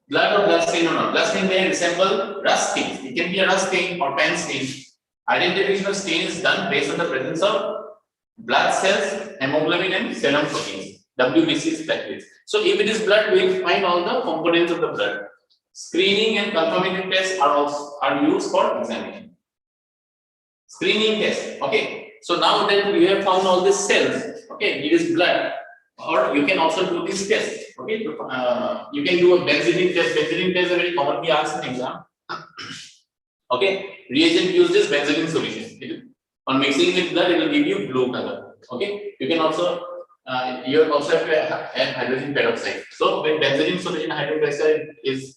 Blood or blood stain or not. Blood stain may resemble rust stains. It can be a rust stain or pan stain. Identification of stain is done based on the presence of blood cells, hemoglobin, and serum proteins. WBCs platelets. So if it is blood, we will find all the components of the blood. Screening and confirmatory tests are used for examination. Screening test. Okay. So now that we have found all these cells, okay, it is blood, or you can also do this test. Okay, you can do a benzene test. Benzene test is very commonly asked in exam. Okay, reagent used is benzene solution. On mixing with blood, it will give you blue color. Okay, you can also you also have to add hydrogen peroxide. So when benzene solution hydrogen peroxide is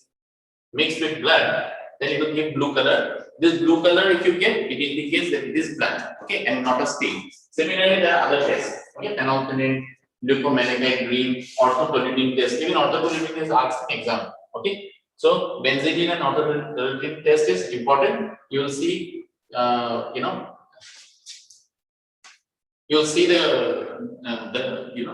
mixed with blood, then it will give blue color. This blue color, if you get, it indicates that it is blood, okay, and not a stain. Similarly, there are other tests, okay, phenolphthalein, leukomalachite green, orthotoluidine test. Even orthotoluidine is asked in exam, okay. So benzene and orthotoluidine test is important. You will see, you'll see the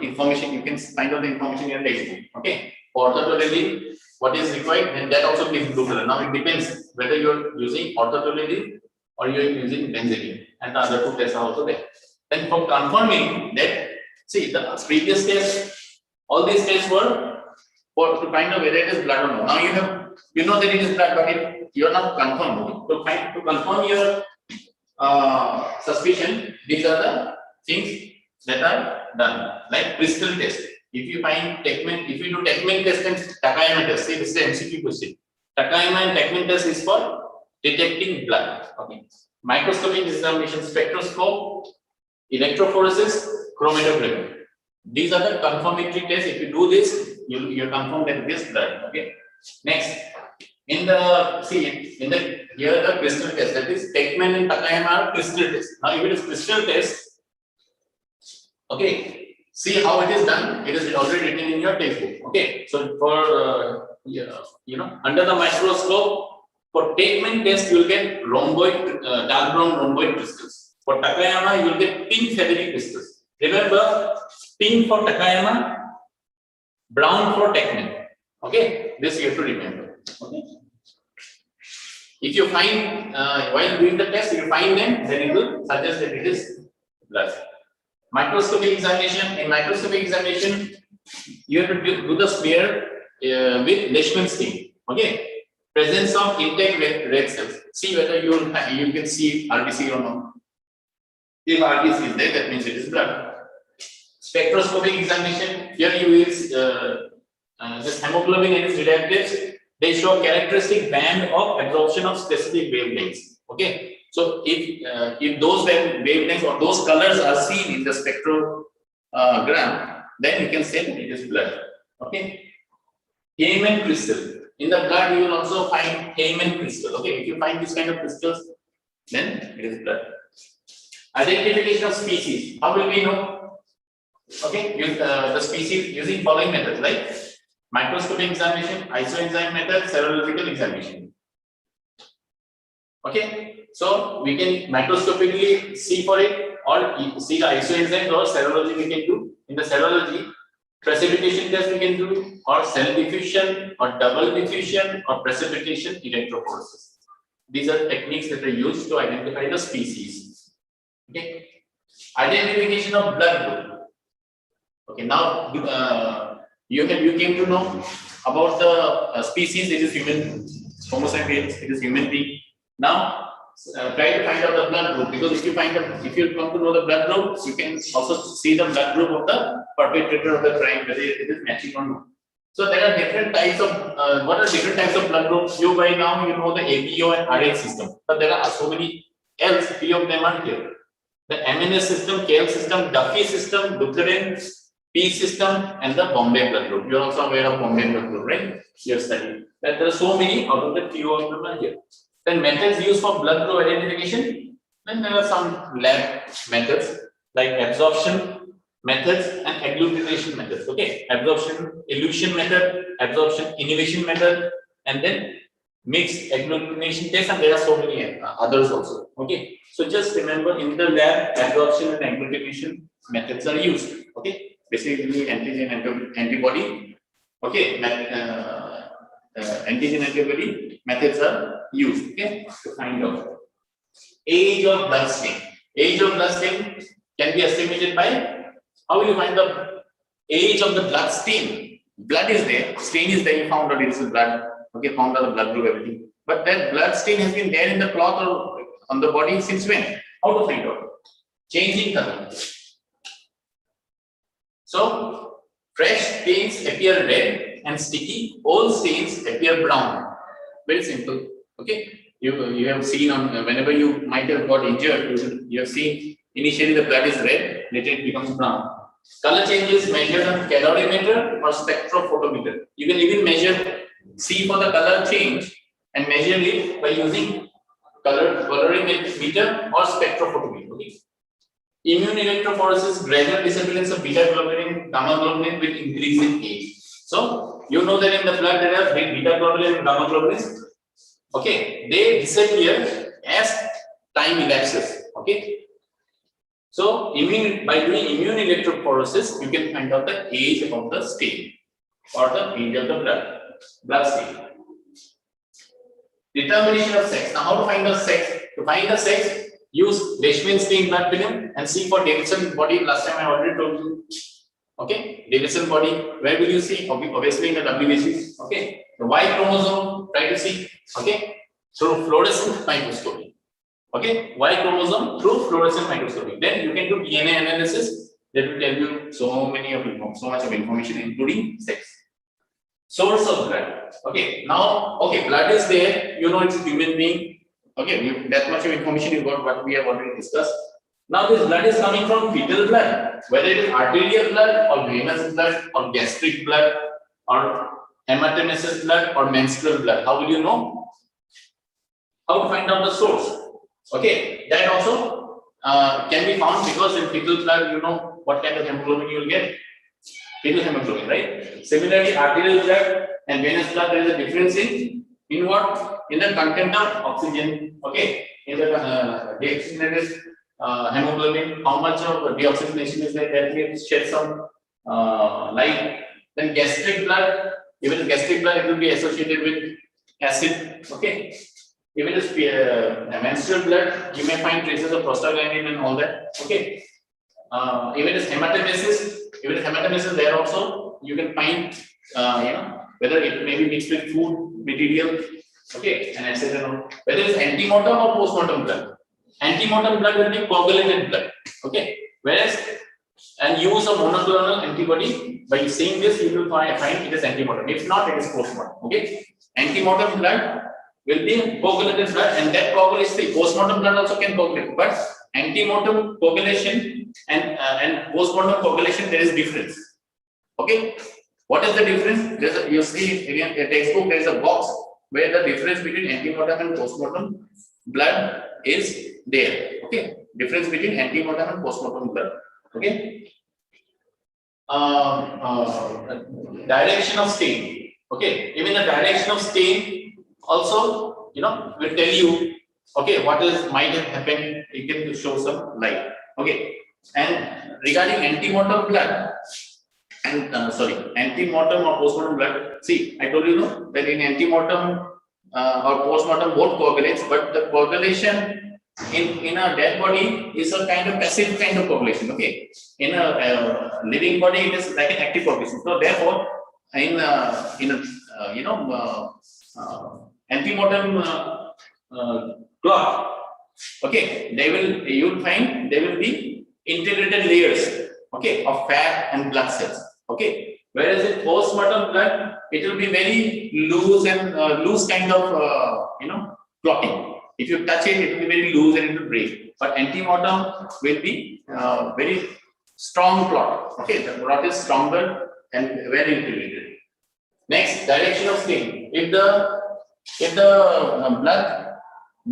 information. You can find out the information in the textbook, okay. For orthotoluidine, what is required, then that also gives blue color. Now it depends whether you are using orthotoluidine or you are using benzene, and the other two tests are also there. Then for confirming that, see the previous test, all these tests were to find out whether it is blood or no. Now you know that it is blood, but you are not confirmed. To confirm your suspicion, these are the things that are done, like crystal test. If you find Techman, if you do Techman test and Takayama test, see this is the MCQ question. Takayama and Techman test is for detecting blood. Okay. Microscopic examination, spectroscope, electrophoresis, chromatography. These are the confirmatory tests. If you do this, you're confirmed that it is blood. Okay. Next, here the crystal test, that is Techman and Takayama are crystal test. Now if it is crystal test, okay. See how it is done. It is already written in your textbook. Okay. So for under the microscope, for Techman test, you will get rhomboid, dark brown rhomboid crystals. For Takayama, you will get pink feathery crystals. Remember, pink for Takayama, brown for Techman. Okay. This you have to remember. Okay. If you find while doing the test, you find them, then it will suggest that it is blood. Microscopic examination. In microscopic examination, you have to do the smear with Leishman stain. Okay, presence of intact red cells. See whether you can see RBC or not. If RBC is there, that means it is blood. Spectroscopic examination. Here you use this hemoglobin and its reactants. They show characteristic band of absorption of specific wavelengths. Okay. So if those wavelengths or those colors are seen in the spectrogram, then you can say that it is blood. Okay. Heyman crystal. In the blood, you will also find Heyman crystal. Okay. If you find this kind of crystals, then it is blood. Identification of species. How will we know? Okay. Use the species using following methods, like microscopic examination, isoenzyme method, serological examination. Okay. So we can microscopically see for it, or you see the isoenzymes or serology we can do. In the serology, precipitation test we can do, or cell diffusion, or double diffusion, or precipitation electrophoresis. These are techniques that are used to identify the species. Okay. Identification of blood group. Okay. Now you came to know about the species. It is human, Homo sapiens. It is human being. Now try to find out the blood group, because if you come to know the blood group, you can also see the blood group of the perpetrator of the crime, whether it is matching or not. So there are different types of what are different types of blood groups? You by now you know the ABO and RA system, but there are so many else. 3 of them are here: the MNS system, KL system, Duffy system, Lutheran, P system, and the Bombay blood group. You are also aware of Bombay blood group, right? You have studied that there are so many. Out of the few of them are here. Then methods used for blood group identification. Then there are some lab methods like absorption methods and agglutination methods. Okay, absorption elution method, absorption inhibition method, and then mixed agglutination test, and there are so many others also. Okay, so just remember, in the lab, absorption and agglutination methods are used. Okay, basically antigen antibody. Okay, antigen antibody methods are used, okay, to find out age of blood stain. Age of blood stain can be estimated by, how will you find the age of the blood stain? Blood is there, stain is there, you found out it is blood, okay, found out the blood group, everything. But that blood stain has been there in the cloth or on the body since when? How to find out? Changing color. So fresh stains appear red and sticky, old stains appear brown. Very simple. Okay, you have seen on whenever you might have got injured, you have seen initially the blood is red, later it becomes brown. Color changes measured on calorimeter or spectrophotometer. You can even see for the color change and measure it by using colorimeter or spectrophotometer. Okay. Immune electrophoresis, gradual disappearance of beta globulin, gamma globulin will increase in age. So you know that in the blood there are beta globulin and gamma globulin. Okay, they disappear as time elapses. Okay, so by doing immune electrophoresis, you can find out the age of the stain or the age of the blood stain. Determination of sex. Now, how to find the sex? To find the sex, use Leishman stain blood film and see for Davidson body. Last time I already told you. Okay, Davidson body. Where will you see? Obviously in the WBC. Okay, the Y chromosome. Try to see. Okay, through fluorescent microscopy. Okay, Y chromosome through fluorescent microscopy. Then you can do DNA analysis that will tell you so much of information, including sex. Source of blood. Okay, now blood is there. You know it's a human being. Okay, that much of information you got. What we have already discussed. Now this blood is coming from fetal blood, whether it is arterial blood or venous blood or gastric blood or hematemesis blood or menstrual blood. How will you know? How to find out the source? Okay, that also can be found, because in fetal blood, you know what kind of hemoglobin you will get. Fetal hemoglobin, right? Similarly, arterial blood and venous blood, there is a difference in what? In the content of oxygen. Okay, in the deoxygenated hemoglobin, how much of deoxygenation is there? That will shed some light. Then gastric blood, even gastric blood, it will be associated with acid. Okay. If it is menstrual blood, you may find traces of prostaglandin and all that. Okay. If it is hematemesis, there also you can find, whether it may be mixed with food material. Okay, and acid and all. Whether it's antemortem or postmortem blood. Antemortem blood will be coagulated blood. Okay. Whereas, and use of monoclonal antibody, by seeing this, you will find it is antemortem. If not, it is postmortem. Okay. Antemortem blood will be coagulated blood, and that coagulation, postmortem blood also can coagulate, but antemortem coagulation and postmortem coagulation, there is difference. Okay, what is the difference? You see again a textbook, there is a box where the difference between antemortem and postmortem blood is there. Okay, difference between antemortem and postmortem blood. Okay, direction of stain. Okay, even the direction of stain also, will tell you, okay, what might have happened. It can show some light. Okay, and regarding antemortem blood and antemortem or postmortem blood. See, I told you no, that in antemortem or postmortem both coagulates, but the coagulation in a dead body is a kind of passive kind of coagulation. Okay, in a living body it is like an active coagulation. So therefore, in antemortem clot, okay, you'll find there will be integrated layers, okay, of fat and blood cells, okay. Whereas in postmortem blood, it will be very loose and loose kind of clotting. If you touch it, it will be very loose and it will break. But antemortem will be very strong clot. Okay, the clot is stronger and very integrated. Next, direction of stain. If the blood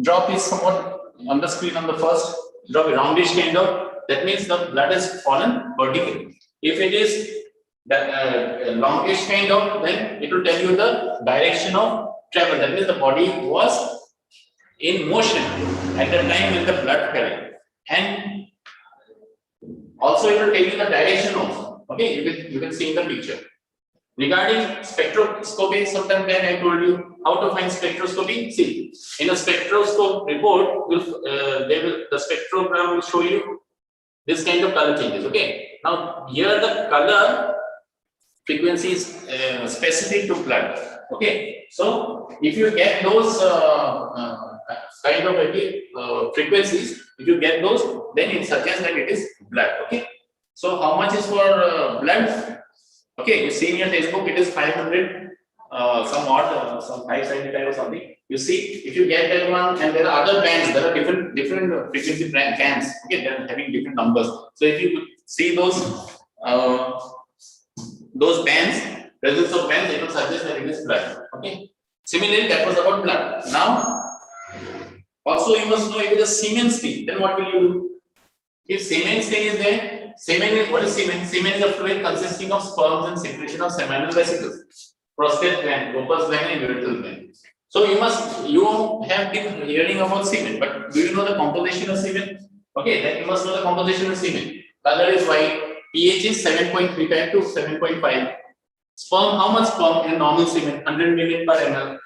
drop is somewhat on the screen on the first drop, roundish kind of, that means the blood has fallen vertically. If it is longish kind of, then it will tell you the direction of travel. That means the body was in motion at the time when the blood fell. And also it will tell you the direction also. Okay, you can see in the picture. Regarding spectroscopy, sometime then I told you how to find spectroscopy. See, in a spectroscope report, the spectrogram will show you this kind of color changes. Okay, now here the color frequency is specific to blood. Okay, so if you get those kind of frequencies, if you get those, then it suggests that it is blood. Okay, so how much is for blood? Okay, you see in your textbook it is 500 some odd, some 575 or something. You see, if you get that one, and there are other bands, there are different frequency bands. Okay, they are having different numbers. So if you see those bands, presence of bands, it will suggest that it is blood. Okay. Similarly, that was about blood. Now, also you must know if it is semen stain, then what will you do? If semen stain is there, what is semen? Semen is a fluid consisting of sperms and secretion of seminal vesicles, prostate gland, corpus gland, and urethral gland. So you have been hearing about semen, but do you know the composition of semen? Okay, then you must know the composition of semen. Color is white, pH is 7.35 to 7.5. Sperm, how much sperm in normal semen? 100 million per ml.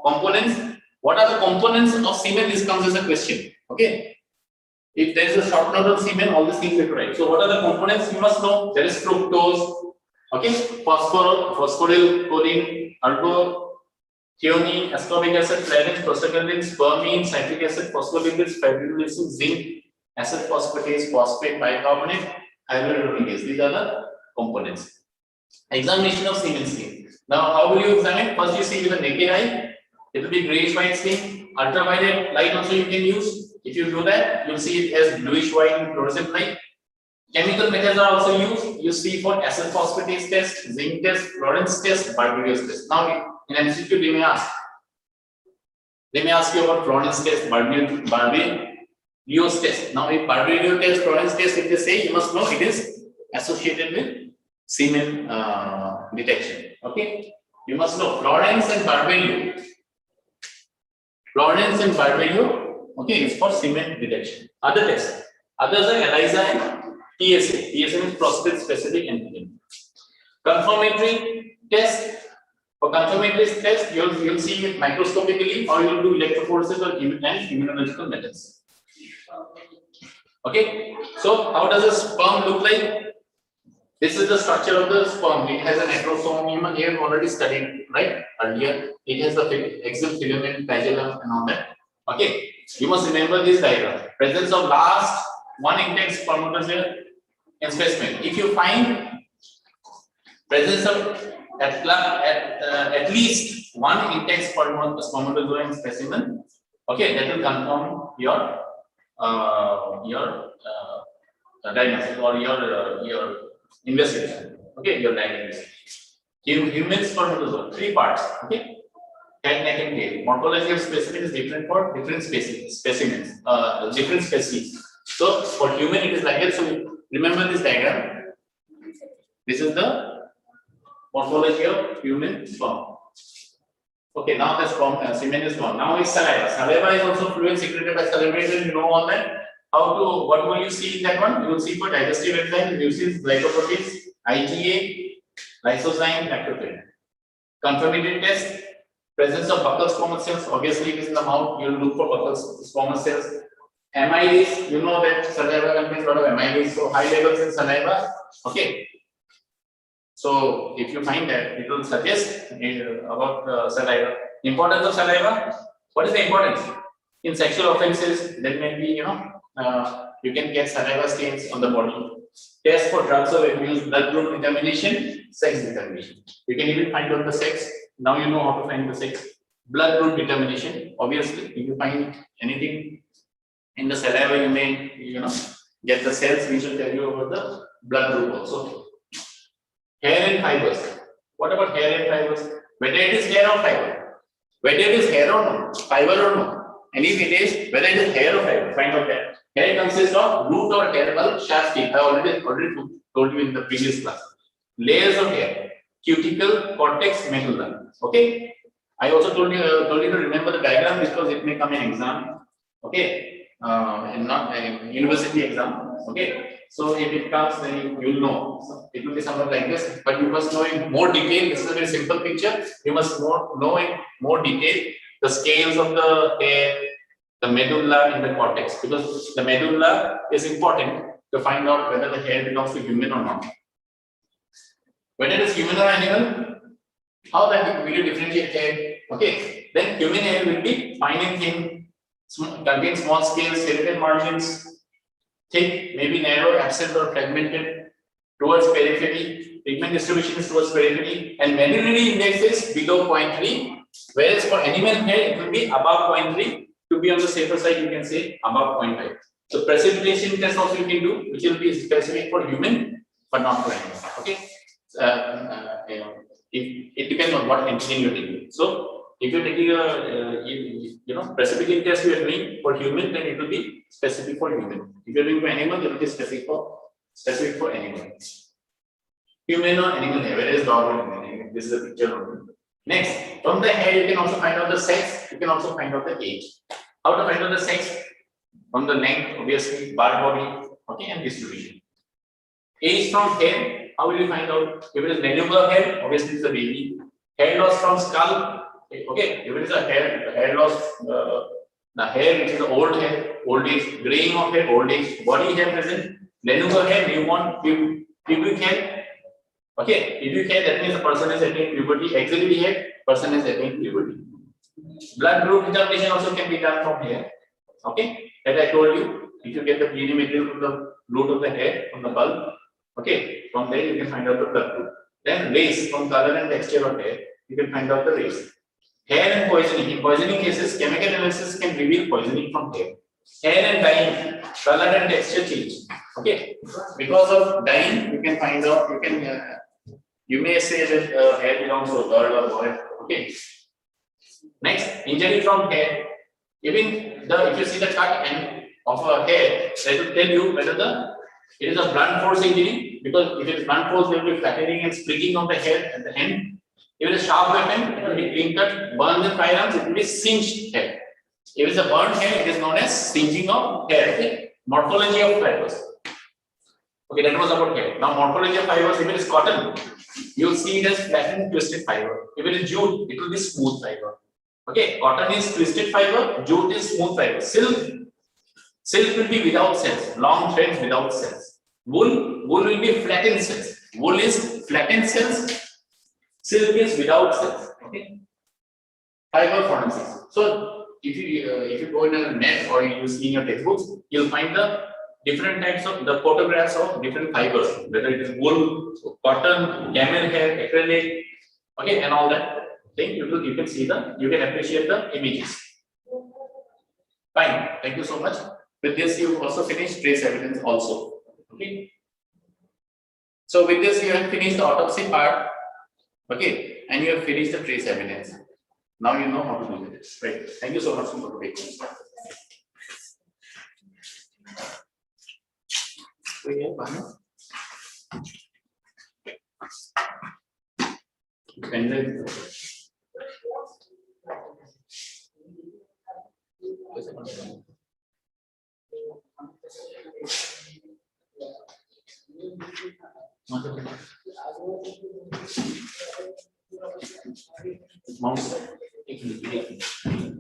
Components, what are the components of semen? This comes as a question. Okay. If there is a short note of semen, all these things you have to write. So what are the components? You must know. There is fructose, okay, phosphoryl, choline, alcohol, theanine, ascorbic acid, flavin, prostaglandin, spermine, citric acid, phospholipids, fibrinolysin, zinc, acid phosphatase, phosphate, bicarbonate, hyaluronidase. These are the components. Examination of semen stain. Now, how will you examine? First, you see with the naked eye. It will be grayish white stain. Ultraviolet light also you can use. If you do that, you'll see it as bluish white fluorescent light. Chemical methods are also used. You see for acid phosphatase test, zinc test, Florence test, Barberio's test. Now, in MCQ, they may ask you about Florence test, Barberio's test. Now, if Barberio's test, Florence test, if they say, you must know it is associated with semen detection. Okay, you must know Florence and Barberio. Florence and Barberio. Okay, it's for semen detection. Other tests. Others are ELISA and TSA. TSA means prostate specific antigen. Confirmatory test. For confirmatory test, you'll see it microscopically, or you'll do electrophoresis or immunological methods. Okay, so how does a sperm look like? This is the structure of the sperm. It has an acrosome. You have already studied, right? Earlier, it has the axial filament, flagellum, and all that. Okay, you must remember this diagram. Presence of last one intact spermatozoa in specimen. If you find presence of at least one intact spermatozoa in specimen, okay, that will confirm your diagnosis or your investigation. Okay, your diagnosis. Human spermatozoa, 3 parts. Okay. Head, neck, and tail. Morphology of specimen is different for different specimens, different species. So for human, it is like that. So remember this diagram. This is the morphology of human sperm. Okay, now the sperm semen is gone. Now it's saliva. Saliva is also fluid secreted by salivator. You know all that. what will you see in that one? You will see for digestive enzyme, mucins, glycoproteins, IgA, lysozyme, lactoferrin. Confirmatory test, presence of buccal squamous cells. Obviously, it is in the mouth. You will look for buccal squamous cells. Amylase, you know that saliva contains a lot of amylase, so high levels in saliva. Okay. So if you find that, it will suggest about saliva. Importance of saliva. What is the importance? In sexual offences, there may be, you can get saliva stains on the body. Test for drugs of abuse, blood group determination, sex determination. You can even find out the sex. Now you know how to find the sex. Blood group determination. Obviously, if you find anything in the saliva, you may, get the cells which will tell you about the blood group also. Hair and fibers. What about hair and fibers? Whether it is hair or fiber. Whether it is hair or no, fiber or no. And if it is, whether it is hair or fiber, find out that. Hair consists of root or hair bulb, shaft tip. I already told you in the previous class. Layers of hair, cuticle, cortex, medulla. Okay. I also told you to remember the diagram because it may come in exam. Okay. In not university exam. Okay. So if it comes, then you'll know. So it will be something like this, but you must know in more detail. This is a very simple picture. You must know in more detail the scales of the hair, the medulla, and the cortex, because the medulla is important to find out whether the hair belongs to human or not. Whether it is human or animal, how that will you differentiate hair? Okay, then human hair will be fine and thin, contain small scales, skeletal margins, thick, maybe narrow, absent or fragmented, towards periphery. Pigment distribution is towards periphery, and medullary index is below 0.3. Whereas for animal hair, it will be above 0.3. To be on the safer side, you can say above 0.5. So precipitation test also you can do, which will be specific for human, but not for animal. Okay. It depends on what antigen you're taking. So if you're taking a precipitation test you are doing for human, then it will be specific for human. If you're doing for animal, it will be specific for animal. Human or animal hair, whether it's dog or animal. This is a picture of it. Next, from the hair, you can also find out the sex. You can also find out the age. How to find out the sex? From the length, obviously, bark body, okay, and distribution. Age from hair, how will you find out? If it is lanular hair, obviously it's a baby. Hair loss from skull, okay. If it is a hair loss, the hair which is old hair, old age, graying of hair, old age, body hair present, lanular hair, newborn, pubic hair. Okay, pubic hair, that means the person is attaining puberty. Axillary hair, person is attaining puberty. Blood group determination also can be done from here. Okay, as I told you, if you get the DNA material from the root of the hair, from the bulb, okay, from there you can find out the blood group. Then race, from color and texture of hair, you can find out the race. Hair and poisoning. In poisoning cases, chemical analysis can reveal poisoning from hair. Hair and dyeing, color and texture change. Okay, because of dyeing, you can find out. You may say that hair belongs to a girl or boy. Okay. Next, injury from hair. Even if you see the cut end of a hair, that will tell you whether it is a blunt force injury, because if it is blunt force, there will be flattening and splitting of the hair at the end. If it is sharp weapon, it will be clean cut. Burns and firearms, it will be singed hair. If it is a burnt hair, it is known as singeing of hair. Okay? Morphology of fibers. Okay, that was about hair. Now, morphology of fibers, if it is cotton, you will see it as flattened, twisted fiber. If it is jute, it will be smooth fiber. Okay, cotton is twisted fiber, jute is smooth fiber. Silk will be without cells, long threads without cells. Wool will be flattened cells. Wool is flattened cells. Silk is without cells. Okay, fiber forensics. So if you go in a net or you see in your textbooks, you'll find the different types of the photographs of different fibers, whether it is wool, cotton, camel hair, acrylic, okay, and all that thing. You can see you can appreciate the images. Fine, thank you so much. With this, you also finished trace evidence also. Okay. So with this, you have finished the autopsy part. Okay, and you have finished the trace evidence. Now you know how to do this. Right. Thank you so much for taking. So yeah, mouse एक minute